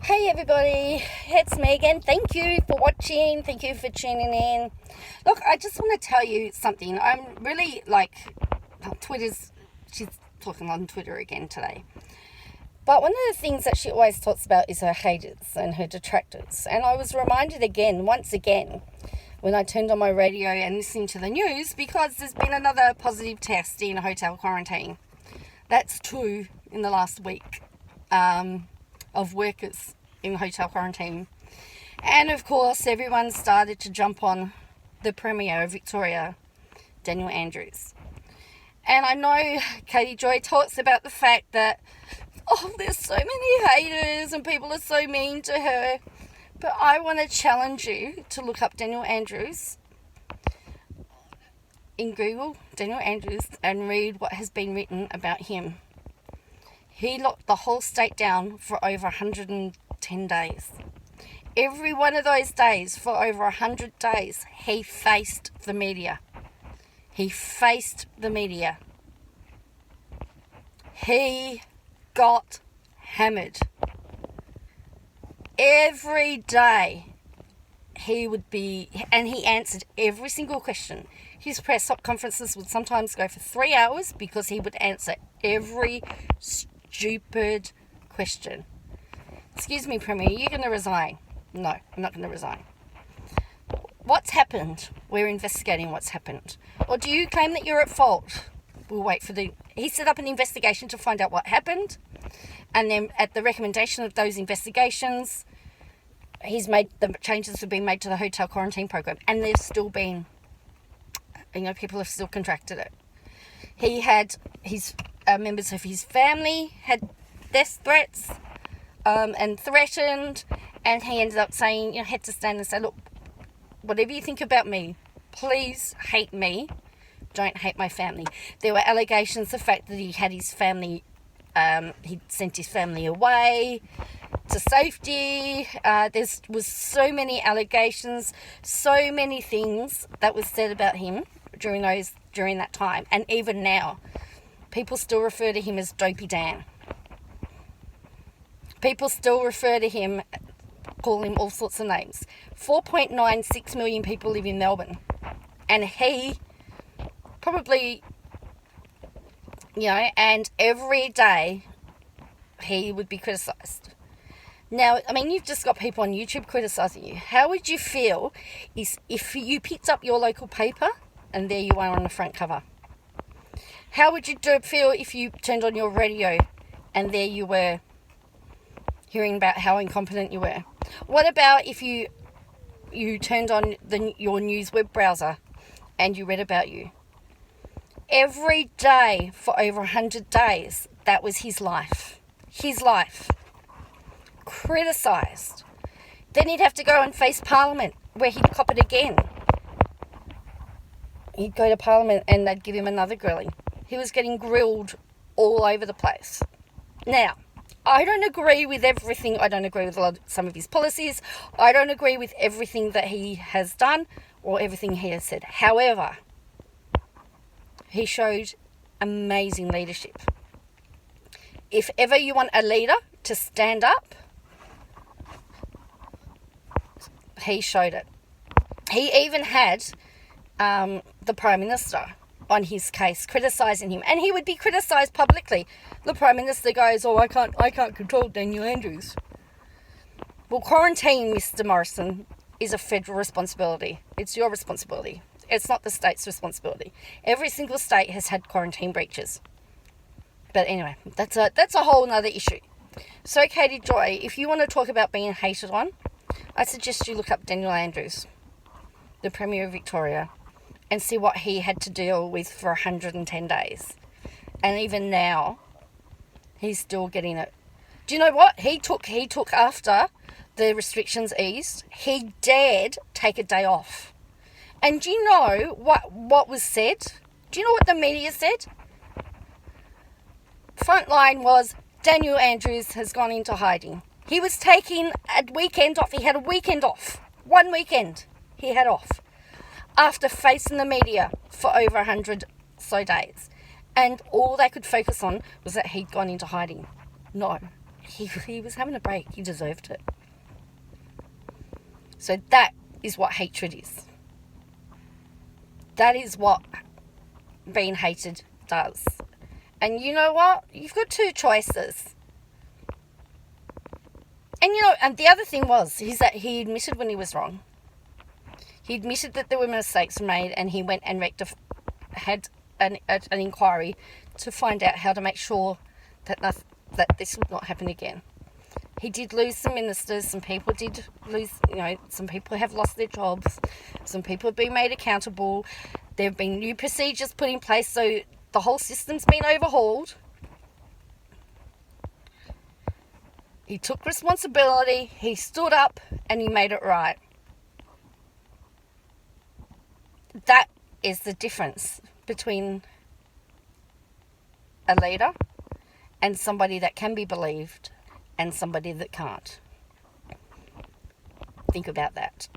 Hey everybody, it's me again. Thank you for watching. Thank you for tuning in. Look, I just want to tell you something. I'm really she's talking on Twitter again today. But one of the things that she always talks about is her haters and her detractors. And I was reminded once again, when I turned on my radio and listened to the news, because there's been another positive test in hotel quarantine. That's 2 in the last week. Of workers in hotel quarantine. And of course, everyone started to jump on the Premier of Victoria, Daniel Andrews. And I know Katie Joy talks about the fact that, there's so many haters and people are so mean to her. But I want to challenge you to look up Daniel Andrews in Google, Daniel Andrews, and read what has been written about him. He locked the whole state down for over 110 days. Every one of those days, for over 100 days, he faced the media. He got hammered. Every day he answered every single question. His press conferences would sometimes go for 3 hours because he would answer every stupid question. Excuse me, Premier, you're going to resign. No, I'm not going to resign. What's happened? We're investigating what's happened. Or do you claim that you're at fault? We'll wait for he set up an investigation to find out what happened. And then at the recommendation of those investigations, the changes have been made to the hotel quarantine program. And there's still been, people have still contracted it. He had members of his family had death threats and threatened, and he ended up saying, had to stand and say, look, whatever you think about me, please hate me, don't hate my family. There were allegations, the fact that he had his family, he sent his family away to safety. There was so many allegations, so many things that was said about him during that time, and even now. People still refer to him as Dopey Dan. People still refer to him, call him all sorts of names. 4.96 million people live in Melbourne. And he probably, and every day he would be criticised. Now, you've just got people on YouTube criticising you. How would you feel if you picked up your local paper and there you are on the front cover? How would you feel if you turned on your radio and there you were hearing about how incompetent you were? What about if you turned on your news web browser and you read about you? Every day for over 100 days, that was his life. His life. Criticised. Then he'd have to go and face Parliament, where he'd cop it again. He'd go to Parliament and they'd give him another grilling. He was getting grilled all over the place. Now, I don't agree with everything. I don't agree with some of his policies. I don't agree with everything that he has done or everything he has said. However, he showed amazing leadership. If ever you want a leader to stand up, he showed it. He even had the Prime Minister on his case, criticising him, and he would be criticised publicly. The Prime Minister goes, I can't control Daniel Andrews. Well, quarantine, Mr. Morrison, is a federal responsibility. It's your responsibility. It's not the state's responsibility. Every single state has had quarantine breaches. But anyway, that's a whole nother issue. So, Katie Joy, if you want to talk about being hated on, I suggest you look up Daniel Andrews, the Premier of Victoria, and see what he had to deal with for 110 days. And even now, he's still getting it. Do you know what? He took after the restrictions eased, he dared take a day off. And do you know what was said? Do you know what the media said? Frontline was, Daniel Andrews has gone into hiding. He was taking a weekend off. He had a weekend off. 1 weekend he had off. After facing the media for over 100 so days. And all they could focus on was that he'd gone into hiding. No, he was having a break. He deserved it. So that is what hatred is. That is what being hated does. And you know what? You've got two choices. And and the other thing is that he admitted when he was wrong. He admitted that there were mistakes made, and he went and had an inquiry to find out how to make sure that this would not happen again. He did lose some ministers. Some people did lose, some people have lost their jobs. Some people have been made accountable. There have been new procedures put in place, so the whole system's been overhauled. He took responsibility, he stood up, and he made it right. That is the difference between a leader and somebody that can be believed and somebody that can't. Think about that.